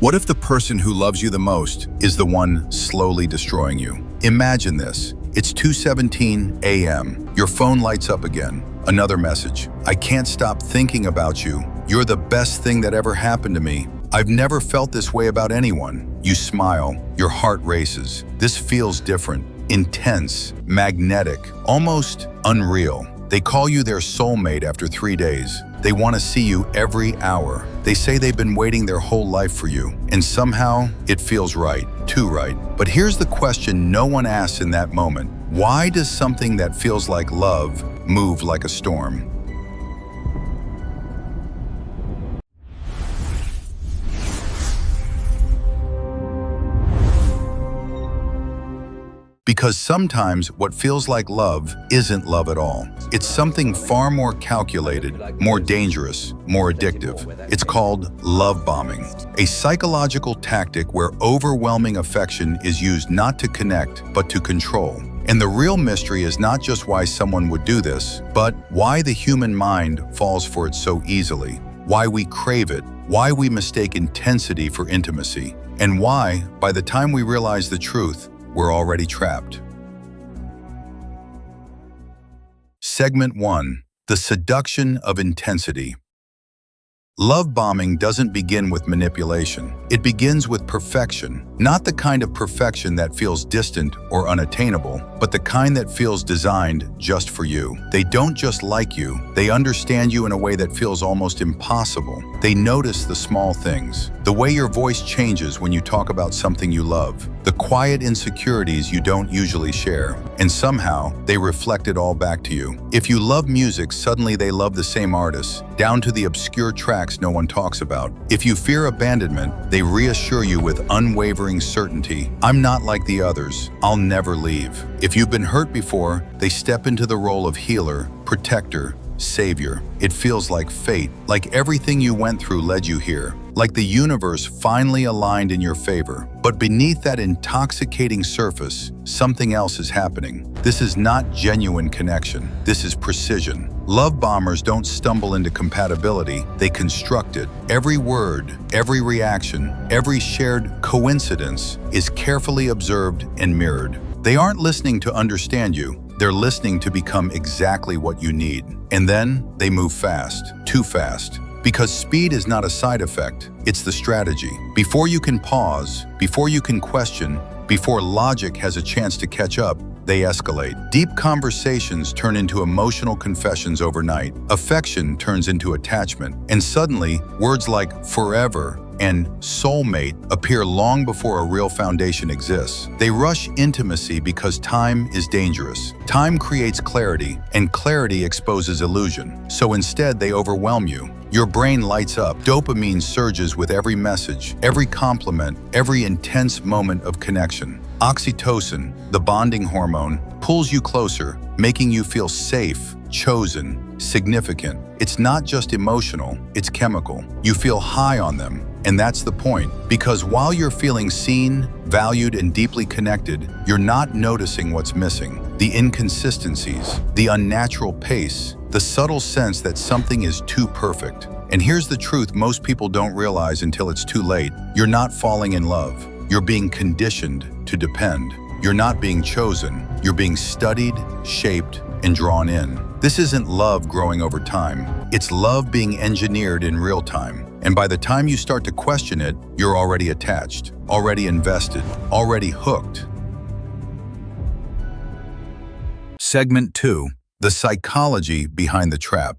What if the person who loves you the most is the one slowly destroying you? Imagine this. It's 2:17 a.m. Your phone lights up again. Another message. I can't stop thinking about you. You're the best thing that ever happened to me. I've never felt this way about anyone. You smile. Your heart races. This feels different, intense, magnetic, almost unreal. They call you their soulmate after 3 days. They want to see you every hour. They say they've been waiting their whole life for you. And somehow, it feels right, too right. But here's the question no one asks in that moment. Why does something that feels like love move like a storm? Because sometimes what feels like love isn't love at all. It's something far more calculated, more dangerous, more addictive. It's called love bombing, a psychological tactic where overwhelming affection is used not to connect, but to control. And the real mystery is not just why someone would do this, but why the human mind falls for it so easily, why we crave it, why we mistake intensity for intimacy, and why, by the time we realize the truth, we're already trapped. Segment 1. The Seduction of Intensity. Love bombing doesn't begin with manipulation. It begins with perfection. Not the kind of perfection that feels distant or unattainable, but the kind that feels designed just for you. They don't just like you, they understand you in a way that feels almost impossible. They notice the small things, the way your voice changes when you talk about something you love, the quiet insecurities you don't usually share, and somehow they reflect it all back to you. If you love music, suddenly they love the same artists, down to the obscure tracks no one talks about. If you fear abandonment, they reassure you with unwavering certainty. I'm not like the others. I'll never leave. If you've been hurt before, they step into the role of healer, protector, savior. It feels like fate, like everything you went through led you here, like the universe finally aligned in your favor. But beneath that intoxicating surface, something else is happening. This is not genuine connection. This is precision. Love bombers don't stumble into compatibility, they construct it. Every word, every reaction, every shared coincidence is carefully observed and mirrored. They aren't listening to understand you. They're listening to become exactly what you need. And then they move fast, too fast. Because speed is not a side effect, it's the strategy. Before you can pause, before you can question, before logic has a chance to catch up, they escalate. Deep conversations turn into emotional confessions overnight. Affection turns into attachment. And suddenly, words like forever and soulmate appear long before a real foundation exists. They rush intimacy because time is dangerous. Time creates clarity, and clarity exposes illusion. So instead, they overwhelm you. Your brain lights up. Dopamine surges with every message, every compliment, every intense moment of connection. Oxytocin, the bonding hormone, pulls you closer, making you feel safe, chosen, significant. It's not just emotional, it's chemical. You feel high on them. And that's the point, because while you're feeling seen, valued, and deeply connected, you're not noticing what's missing. The inconsistencies, the unnatural pace, the subtle sense that something is too perfect. And here's the truth most people don't realize until it's too late. You're not falling in love. You're being conditioned to depend. You're not being chosen. You're being studied, shaped, and drawn in. This isn't love growing over time. It's love being engineered in real time. And by the time you start to question it, you're already attached, already invested, already hooked. Segment 2. The Psychology Behind the Trap.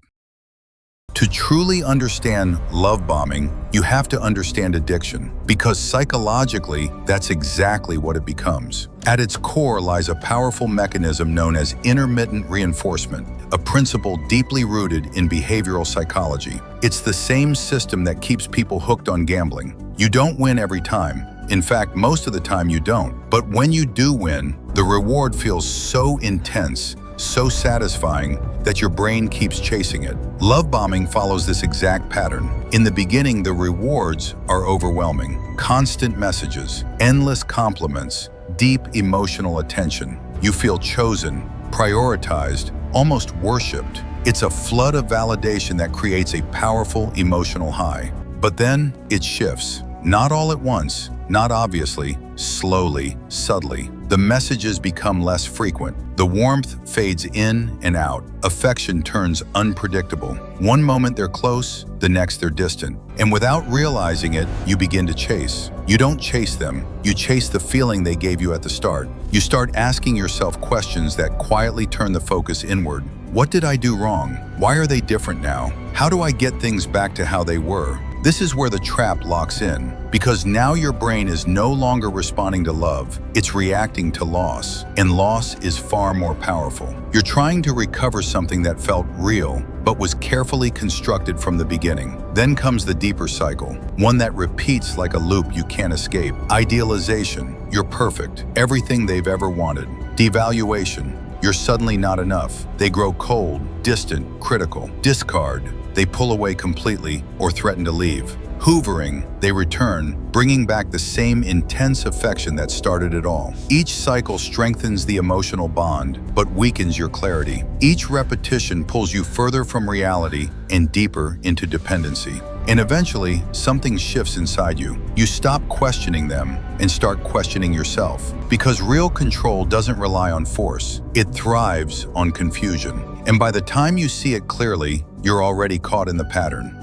To truly understand love bombing, you have to understand addiction, because psychologically, that's exactly what it becomes. At its core lies a powerful mechanism known as intermittent reinforcement, a principle deeply rooted in behavioral psychology. It's the same system that keeps people hooked on gambling. You don't win every time. In fact, most of the time you don't. But when you do win, the reward feels so intense, so satisfying, that your brain keeps chasing it. Love bombing follows this exact pattern. In the beginning, the rewards are overwhelming. Constant messages, endless compliments, deep emotional attention. You feel chosen, prioritized, almost worshipped. It's a flood of validation that creates a powerful emotional high. But then it shifts. Not all at once, not obviously, slowly, subtly. The messages become less frequent. The warmth fades in and out. Affection turns unpredictable. One moment they're close, the next they're distant. And without realizing it, you begin to chase. You don't chase them. You chase the feeling they gave you at the start. You start asking yourself questions that quietly turn the focus inward. What did I do wrong? Why are they different now? How do I get things back to how they were? This is where the trap locks in, because now your brain is no longer responding to love, it's reacting to loss, and loss is far more powerful. You're trying to recover something that felt real, but was carefully constructed from the beginning. Then comes the deeper cycle, one that repeats like a loop you can't escape. Idealization, you're perfect, everything they've ever wanted. Devaluation, you're suddenly not enough. They grow cold, distant, critical. Discard, they pull away completely or threaten to leave. Hoovering, they return, bringing back the same intense affection that started it all. Each cycle strengthens the emotional bond, but weakens your clarity. Each repetition pulls you further from reality and deeper into dependency. And eventually, something shifts inside you. You stop questioning them and start questioning yourself. Because real control doesn't rely on force, it thrives on confusion. And by the time you see it clearly, you're already caught in the pattern.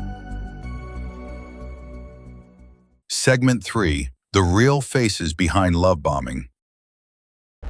Segment 3. The real faces behind love bombing.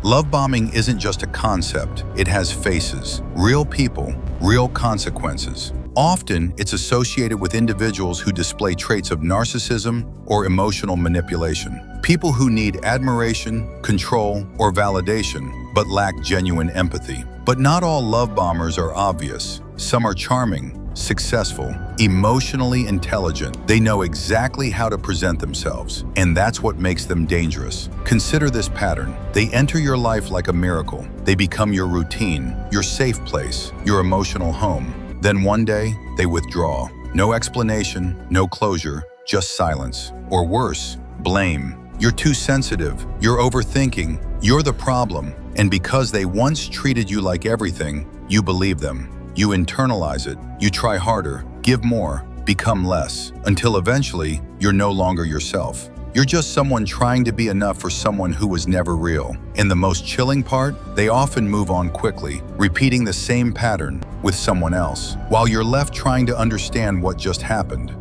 Love bombing isn't just a concept, it has faces. Real people, real consequences. Often, it's associated with individuals who display traits of narcissism or emotional manipulation. People who need admiration, control, or validation, but lack genuine empathy. But not all love bombers are obvious. Some are charming, successful, emotionally intelligent. They know exactly how to present themselves, and that's what makes them dangerous. Consider this pattern. They enter your life like a miracle. They become your routine, your safe place, your emotional home. Then one day, they withdraw. No explanation, no closure, just silence. Or worse, blame. You're too sensitive, you're overthinking, you're the problem. And because they once treated you like everything, you believe them. You internalize it, you try harder, give more, become less, until eventually, you're no longer yourself. You're just someone trying to be enough for someone who was never real. And the most chilling part, they often move on quickly, repeating the same pattern with someone else, while you're left trying to understand what just happened.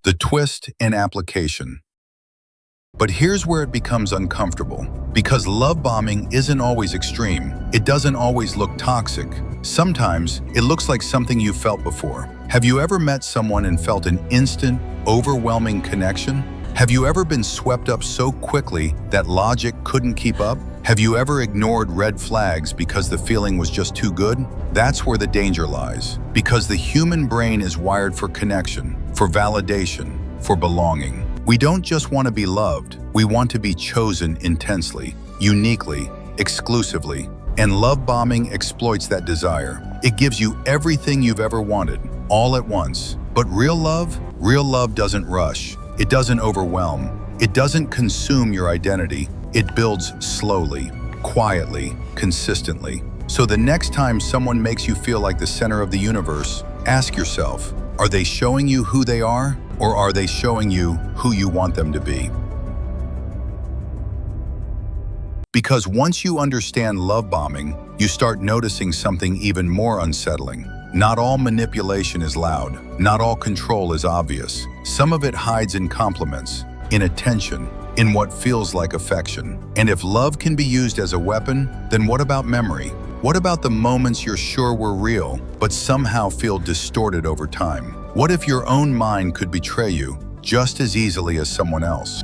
The twist and application. But here's where it becomes uncomfortable. Because love bombing isn't always extreme. It doesn't always look toxic. Sometimes, it looks like something you felt before. Have you ever met someone and felt an instant, overwhelming connection? Have you ever been swept up so quickly that logic couldn't keep up? Have you ever ignored red flags because the feeling was just too good? That's where the danger lies. Because the human brain is wired for connection, for validation, for belonging. We don't just want to be loved, we want to be chosen intensely, uniquely, exclusively. And love bombing exploits that desire. It gives you everything you've ever wanted, all at once. But real love doesn't rush. It doesn't overwhelm. It doesn't consume your identity. It builds slowly, quietly, consistently. So the next time someone makes you feel like the center of the universe, ask yourself, are they showing you who they are? Or are they showing you who you want them to be? Because once you understand love bombing, you start noticing something even more unsettling. Not all manipulation is loud. Not all control is obvious. Some of it hides in compliments, in attention, in what feels like affection. And if love can be used as a weapon, then what about memory? What about the moments you're sure were real, but somehow feel distorted over time? What if your own mind could betray you just as easily as someone else?